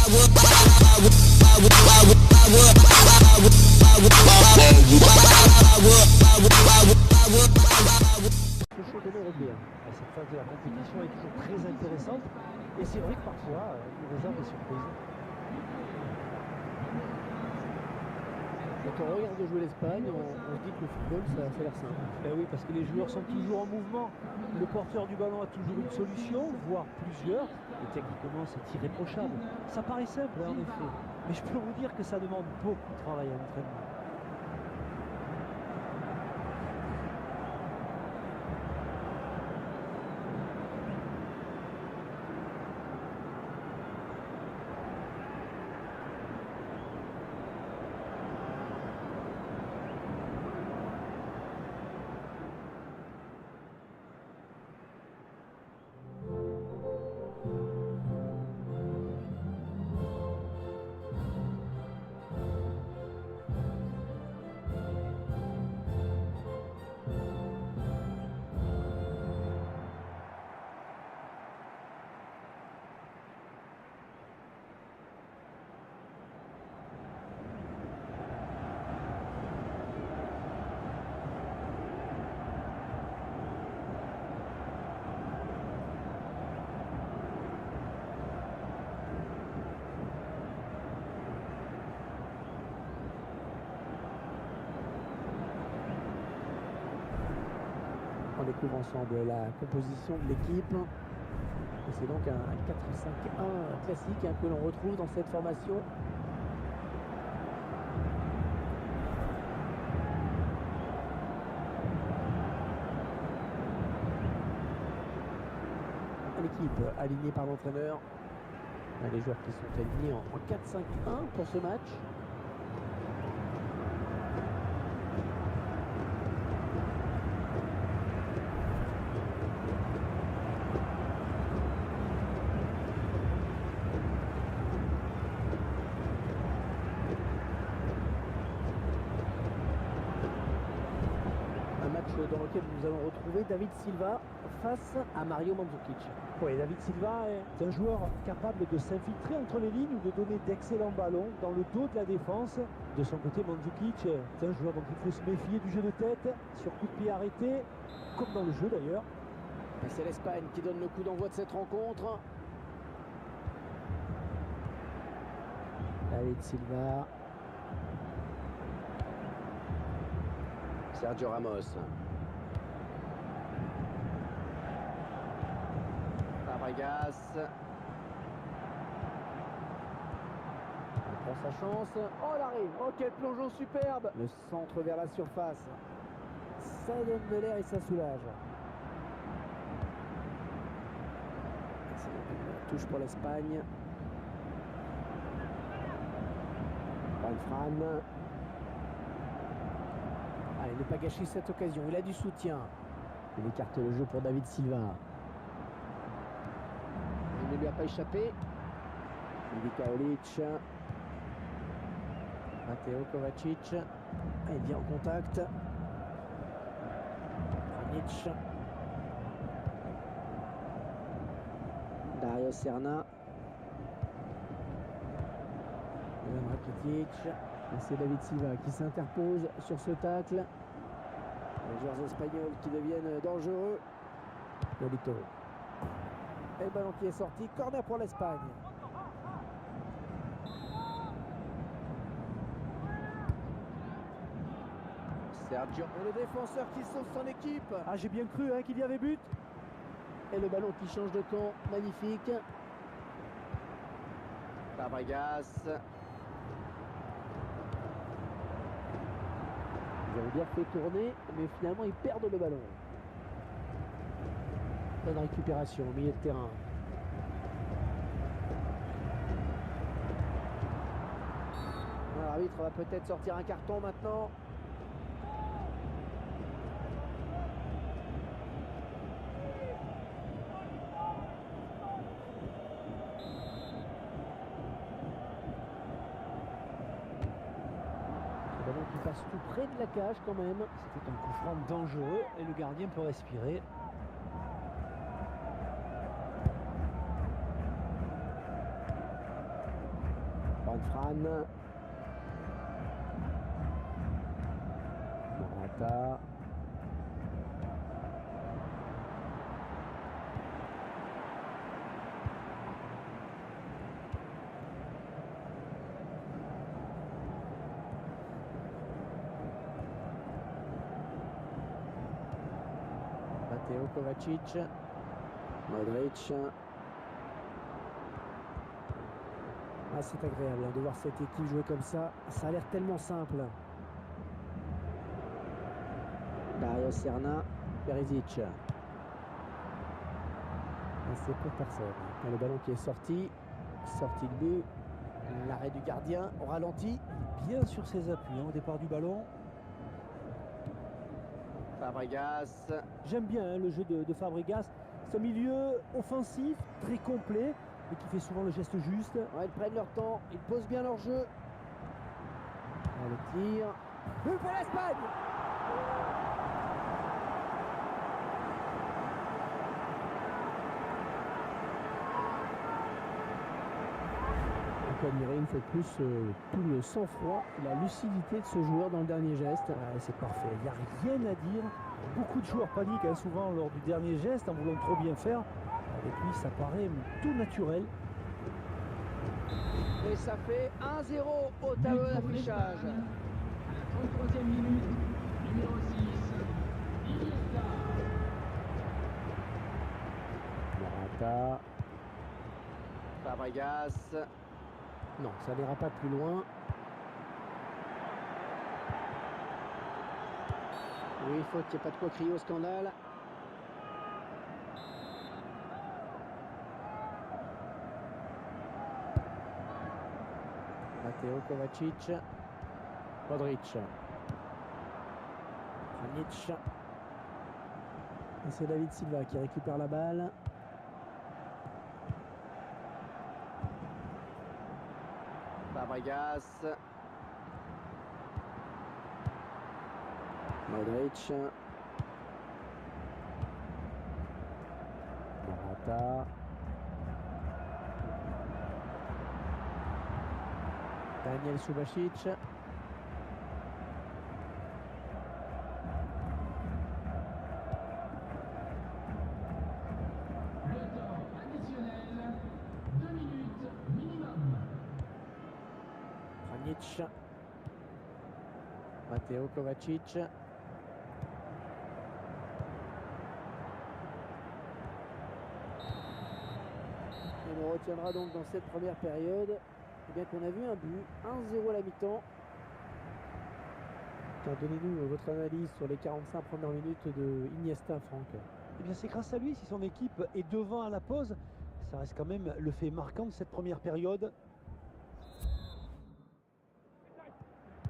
Cette phase de la compétition est toujours très intéressante et c'est vrai que parfois il réserve des surprises. Quand on regarde jouer l'Espagne, on se dit que le football ça a l'air simple. Ben oui, parce que les joueurs sont toujours en mouvement. Le porteur du ballon a toujours une solution, voire plusieurs. Et techniquement c'est irréprochable. Ça paraît simple en effet, mais je peux vous dire que ça demande beaucoup de travail à l'entraînement. On découvre ensemble la composition de l'équipe. Et c'est donc un 4-5-1 classique que l'on retrouve dans cette formation. L'équipe alignée par l'entraîneur. Les joueurs qui sont alignés en 4-5-1 pour ce match. Dans lequel nous allons retrouver David Silva face à Mario Mandzukic. Oui, David Silva est un joueur capable de s'infiltrer entre les lignes ou de donner d'excellents ballons dans le dos de la défense. De son côté, Mandzukic est un joueur dont il faut se méfier du jeu de tête, sur coup de pied arrêté, comme dans le jeu d'ailleurs. C'est l'Espagne qui donne le coup d'envoi de cette rencontre. David Silva. Sergio Ramos. Fabregas. Il prend sa chance. Oh l'arrêt. Oh quel plongeon superbe. Le centre vers la surface. Ça donne de l'air et ça soulage. C'est une touche pour l'Espagne. Fran. Allez, ne pas gâcher cette occasion. Il a du soutien. Il écarte le jeu pour David Silva. Il ne lui a pas échappé. Ivica Olic. Mateo Kovacic. Il est bien en contact. Anic. Dario Serna. Ivan Rakitic. Et c'est David Silva qui s'interpose sur ce tacle. Les joueurs espagnols qui deviennent dangereux. Nolito. Et le ballon qui est sorti. Corner pour l'Espagne. Sergio. Et le défenseur qui sauve son équipe. Ah, j'ai bien cru qu'il y avait but. Et le ballon qui change de camp. Magnifique. Fabregas. Ils ont bien fait tourner, mais finalement ils perdent le ballon. Bonne récupération au milieu de terrain. L'arbitre va peut-être sortir un carton maintenant. Qui passe tout près de la cage quand même. C'était un coup franc dangereux et le gardien peut respirer. Fran. Morata. Mateo Kovacic. Modric. Ah, c'est agréable de voir cette équipe jouer comme ça. Ça a l'air tellement simple. Dario Serna. Perisic. C'est pour personne. Et le ballon qui est sorti. Sortie de but. L'arrêt du gardien au ralenti. Bien sur ses appuis au départ du ballon. Fabregas. J'aime bien le jeu de Fabregas. C'est un milieu offensif, très complet, et qui fait souvent le geste juste. Ouais, ils prennent leur temps, ils posent bien leur jeu. Le tir. But pour l'Espagne. On peut admirer une fois de plus tout le sang-froid, la lucidité de ce joueur dans le dernier geste. Ouais, c'est parfait, il n'y a rien à dire. Beaucoup de joueurs paniquent souvent lors du dernier geste en voulant trop bien faire. Avec lui, ça paraît tout naturel. Et ça fait 1-0 au tableau d'affichage. 33e minute, numéro 6, Iniesta. Morata. Fabregas. Non, ça n'ira pas plus loin. Oui, faute, il n'y a pas de quoi crier au scandale. Mateo Kovacic. Modric. Pjanic. Et c'est David Silva qui récupère la balle. Fabregas. Modric. Morata. Daniel Subasic. Le temps additionnel, 2 minutes minimum. Pjanic. Mateo Kovacic. Et on retiendra donc dans cette première période eh bien qu'on a vu un but, 1-0 à la mi-temps. Donnez-nous votre analyse sur les 45 premières minutes de Iniesta, Franck. Eh bien, c'est grâce à lui, si son équipe est devant à la pause, ça reste quand même le fait marquant de cette première période.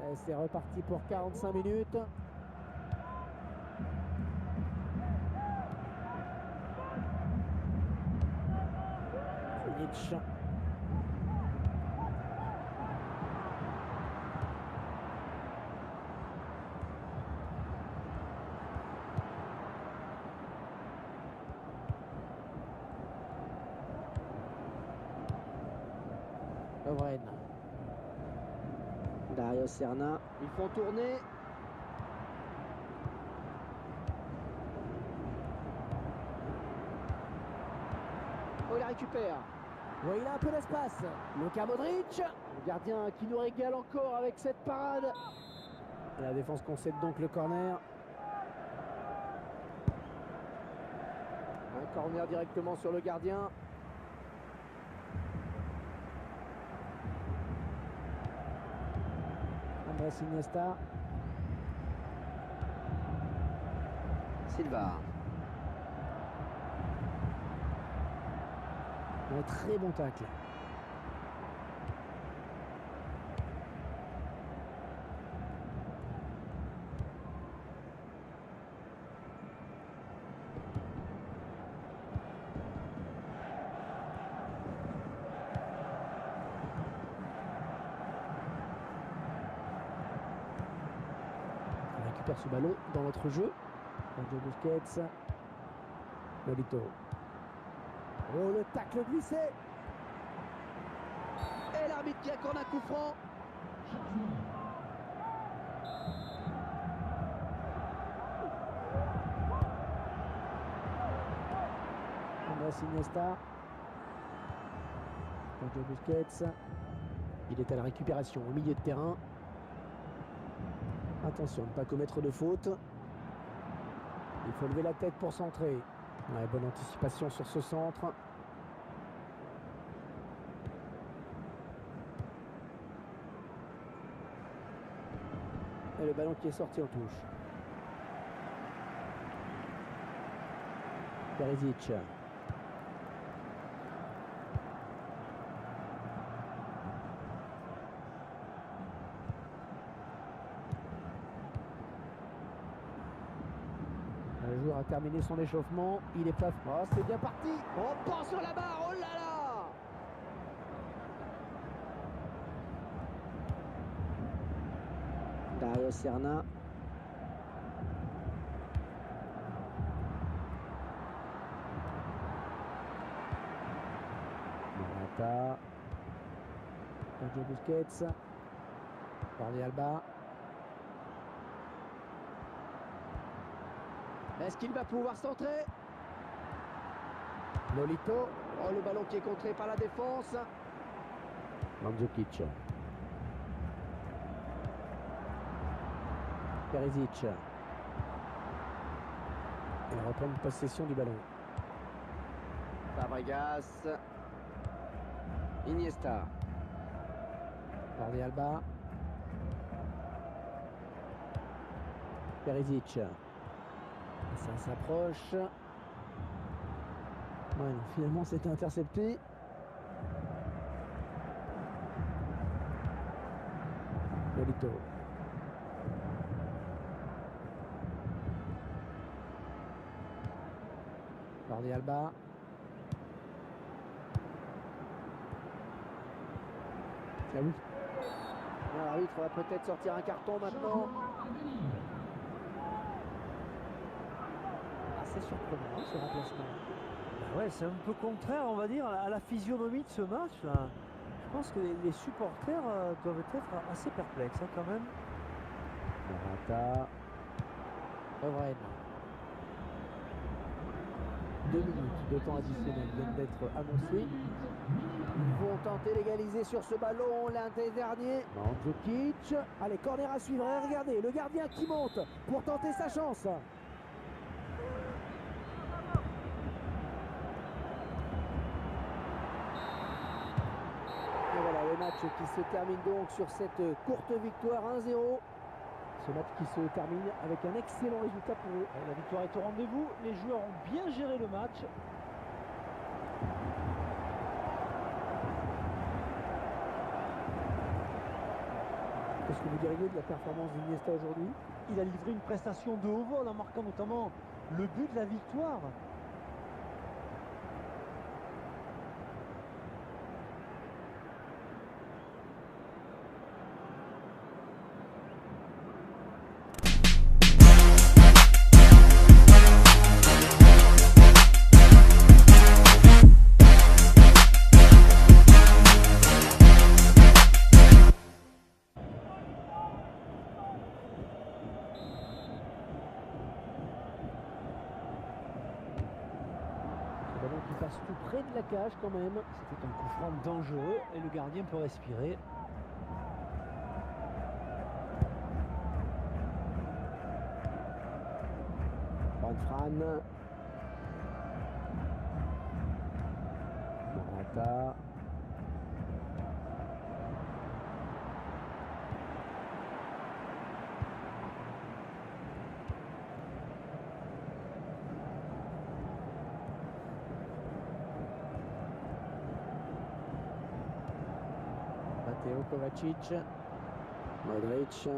Et c'est reparti pour 45 minutes. Pjanic. Lovren. Dario Serna. Ils font tourner. Oh, il la récupère. Oui, il a un peu d'espace. Luka Modric. Le gardien qui nous régale encore avec cette parade. La défense concède donc le corner. Un corner directement sur le gardien. Andrés Iniesta. Silva. Un très bon tacle. On récupère ce ballon dans notre jeu. Sergio Busquets. Nolito. Oh, le tacle glissé. Et l'arbitre l'arbitre qui accorde un coup franc. Andrés Iniesta. Sergio Busquets. Il est à la récupération au milieu de terrain. Attention de ne pas commettre de faute. Il faut lever la tête pour centrer. Ouais, bonne anticipation sur ce centre. Et le ballon qui est sorti en touche. Perisic. Le joueur a terminé son échauffement. Il est pas... Oh, c'est bien parti. On part sur la barre. Oh là là. Dario Serna. Morata. Sergio Busquets. Jordi Alba. Est-ce qu'il va pouvoir centrer? Lolito. Oh, le ballon qui est contré par la défense. Mandzukic. Perisic. Il reprend possession du ballon. Fabregas. Iniesta. Jordi Alba. Perisic. Ça s'approche. Ouais, finalement, c'était intercepté. Lolito. Jordi Alba. Ah oui. L'arbitre va peut-être sortir un carton maintenant. Assez surprenant ce remplacement. Ouais, c'est un peu contraire, on va dire, à la physionomie de ce match là. Je pense que les supporters doivent être assez perplexes quand même. Morata. Lovren. 2 minutes de temps additionnel viennent d'être annoncés. Ils vont tenter l'égaliser sur ce ballon, l'un des derniers. Mandzukic. Allez, corner à suivre. Et regardez, le gardien qui monte pour tenter sa chance. Et voilà, le match qui se termine donc sur cette courte victoire 1-0. Ce match qui se termine avec un excellent résultat pour eux. La victoire est au rendez-vous, les joueurs ont bien géré le match. Qu'est-ce que vous diriez de la performance d'Iniesta aujourd'hui? Il a livré une prestation de haut vol en marquant notamment le but de la victoire. Qui passe tout près de la cage quand même. C'était un coup franc dangereux et le gardien peut respirer. Fran. Morata. Matteo Kovacic. Modric.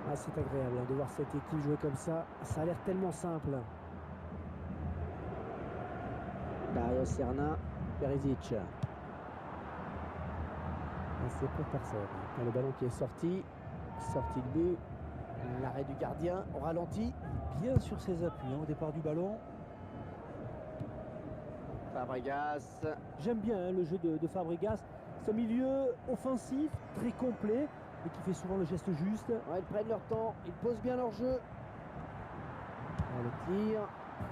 Ah, c'est agréable de voir cette équipe jouer comme ça. Ça a l'air tellement simple. Dario Serna. Perisic. C'est pour personne. Le ballon qui est sorti. Sortie de but. L'arrêt du gardien. On ralentit. Bien sur ses appuis au départ du ballon. Fabregas. J'aime bien hein, le jeu de Fabregas. C'est un milieu offensif, très complet, et qui fait souvent le geste juste. Ouais, ils prennent leur temps, ils posent bien leur jeu. Le tir.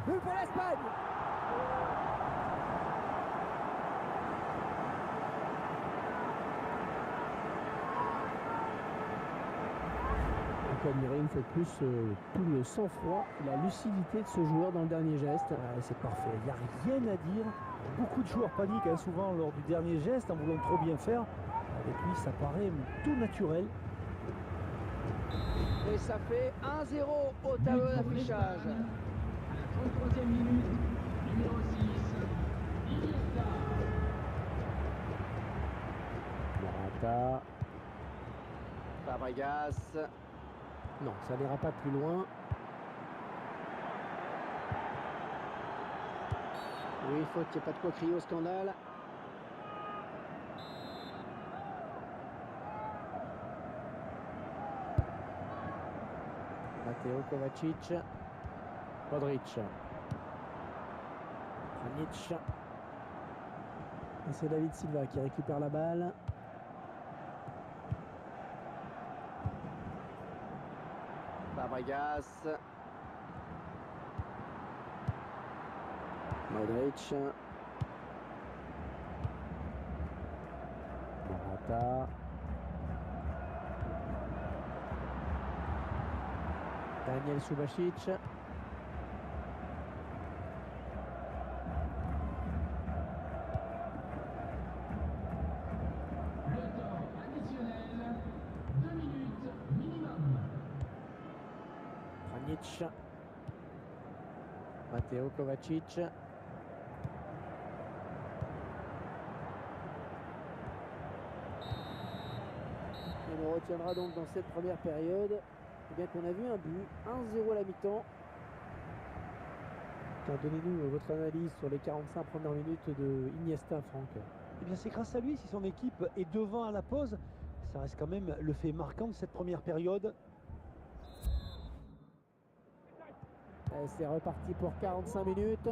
But pour l'Espagne. On peut admirer une fois de plus tout le sang-froid, la lucidité de ce joueur dans le dernier geste. Ouais, c'est parfait, il n'y a rien à dire. Beaucoup de joueurs paniquent hein, souvent lors du dernier geste en voulant trop bien faire. Avec lui, ça paraît tout naturel. Et ça fait 1-0 au tableau d'affichage. À la 33e minute, numéro 6, Iniesta. Morata. Fabregas. Non, ça n'ira pas plus loin. Oui, faute, il n'y a pas de quoi crier au scandale. Matteo Kovacic. Modric. Pjanic. Et c'est David Silva qui récupère la balle. Fabregas. Modric. Morata. Daniel Subasic. Le temps additionnel, 2 minutes minimum. Pjanic. Matteo Kovacic. Et on retiendra donc dans cette première période eh bien qu'on a vu un but, 1-0 à la mi-temps. Donnez-nous votre analyse sur les 45 premières minutes de Iniesta, Franck. Eh bien, c'est grâce à lui si son équipe est devant à la pause. Ça reste quand même le fait marquant de cette première période. Et c'est reparti pour 45 minutes.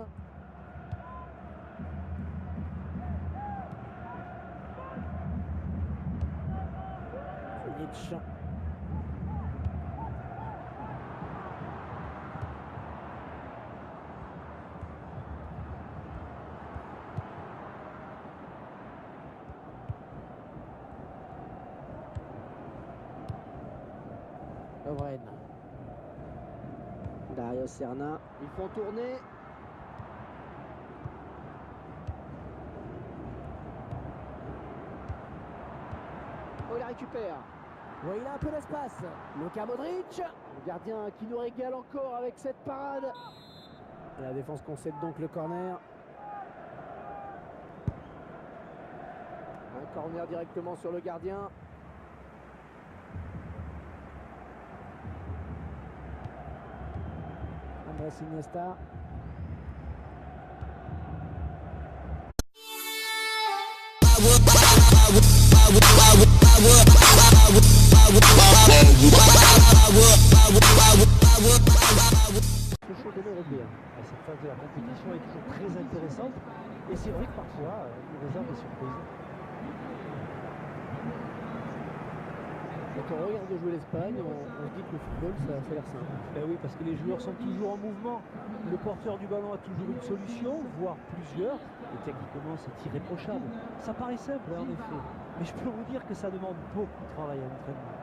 Pjanic. Lovren. Dario Serna. Ils font tourner. Oh, il la récupère. Ouais, il a un peu d'espace. Luka Modric. Le gardien qui nous régale encore avec cette parade. Et la défense concède donc le corner. Un corner directement sur le gardien. Andrés Iniesta. Le show de l'Européen. Cette phase de la compétition est toujours très intéressante. Et c'est vrai que parfois, il nous réserve des surprises. Quand on regarde jouer l'Espagne, on se dit que le football, ça a l'air simple. Ben oui, parce que les joueurs sont toujours en mouvement. Le porteur du ballon a toujours une solution, voire plusieurs. Et techniquement, c'est irréprochable. Ça paraît simple, hein, en effet. Mais je peux vous dire que ça demande beaucoup de travail à l'entraînement.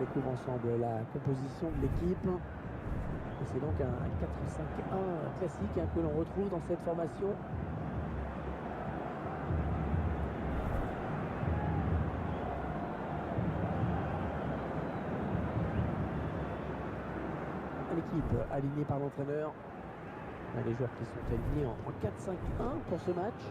découvre ensemble la composition de l'équipe. Et c'est donc un 4-5-1 classique que l'on retrouve dans cette formation. L'équipe alignée par l'entraîneur. Les joueurs qui sont alignés en 4-5-1 pour ce match.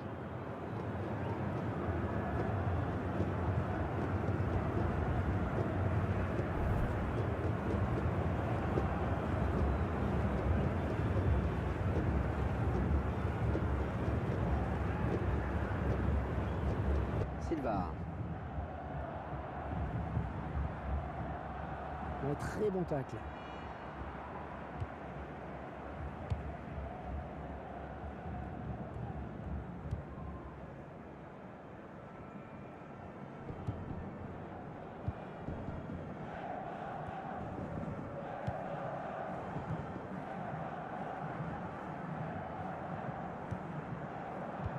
Silva. Un très bon tacle.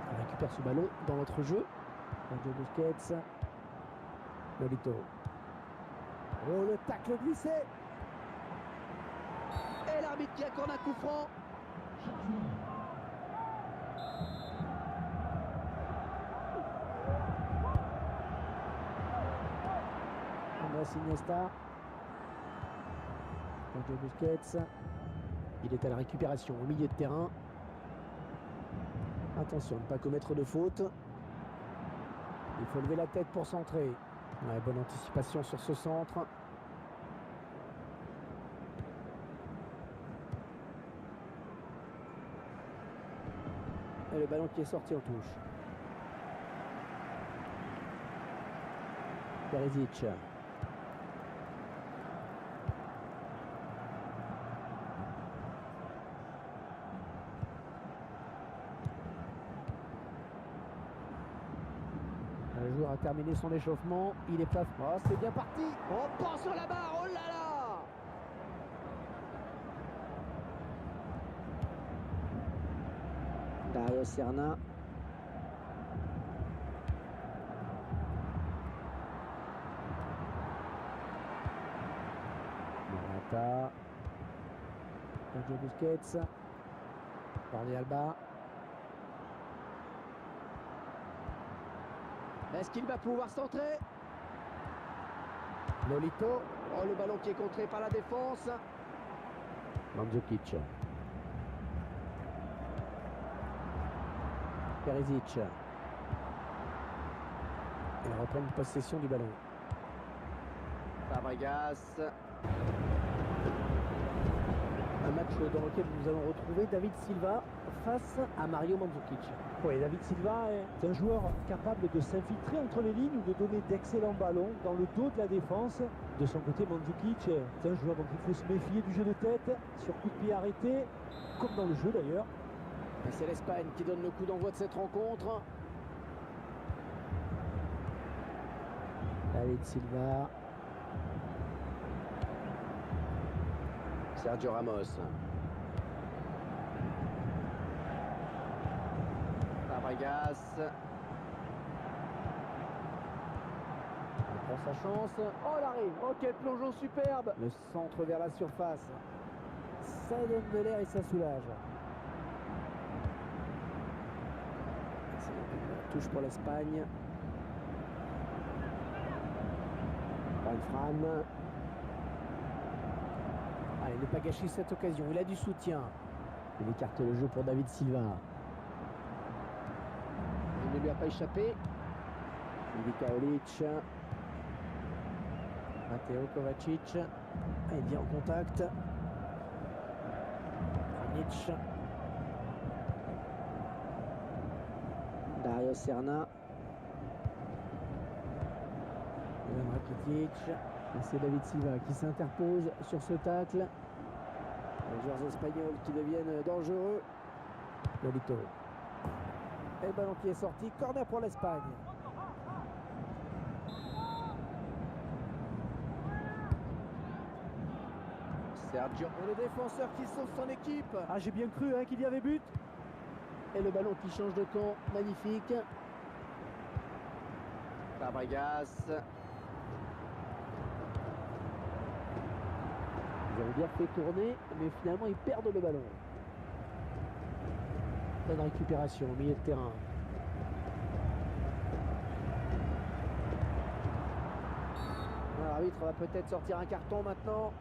On récupère ce ballon dans notre jeu. Sergio Busquets. Nolito. Oh, le tacle glissé. Et l'arbitre qui accorde un coup franc. Andrés Iniesta. Sergio Busquets. Il est à la récupération au milieu de terrain. Attention, ne pas commettre de faute. Il faut lever la tête pour centrer. Ouais, bonne anticipation sur ce centre. Et le ballon qui est sorti en touche. Perisic. Le joueur a terminé son échauffement, il est pas... Oh, c'est bien parti. On part sur la barre, oh là là. Dario Serna. Morata. Sergio Busquets. Jordi Alba. Est-ce qu'il va pouvoir centrer? Nolito. Oh, le ballon qui est contré par la défense. Mandzukic. Perisic. Il reprend une possession du ballon. Fabregas. Un match dans lequel nous allons retrouver David Silva face à Mario Mandzukic. Oui, David Silva est un joueur capable de s'infiltrer entre les lignes ou de donner d'excellents ballons dans le dos de la défense. De son côté, Mandzukic est un joueur dont il faut se méfier du jeu de tête, sur coup de pied arrêté, comme dans le jeu d'ailleurs. C'est l'Espagne qui donne le coup d'envoi de cette rencontre. David Silva. Sergio Ramos. Fabregas. Il prend sa chance. Oh, il arrive. Oh, quel plongeon superbe. Le centre vers la surface. Ça donne de l'air et ça soulage. C'est une touche pour l'Espagne. Fran. Allez, ne pas gâcher cette occasion. Il a du soutien. Il écarte le jeu pour David Silva. Il ne lui a pas échappé. Ivica Olic. Mateo Kovacic. Il est bien en contact. Kranic. Dario Serna. Ivan Rakitic. C'est David Silva qui s'interpose sur ce tacle. Les joueurs espagnols qui deviennent dangereux. Nolito. Et le ballon qui est sorti. Corner pour l'Espagne. Sergio. Et le défenseur qui sauve son équipe. Ah, j'ai bien cru qu'il y avait but. Et le ballon qui change de camp. Magnifique. Fabregas. Ils ont bien fait tourner, mais finalement ils perdent le ballon. Bonne récupération au milieu de terrain. L'arbitre va peut-être sortir un carton maintenant.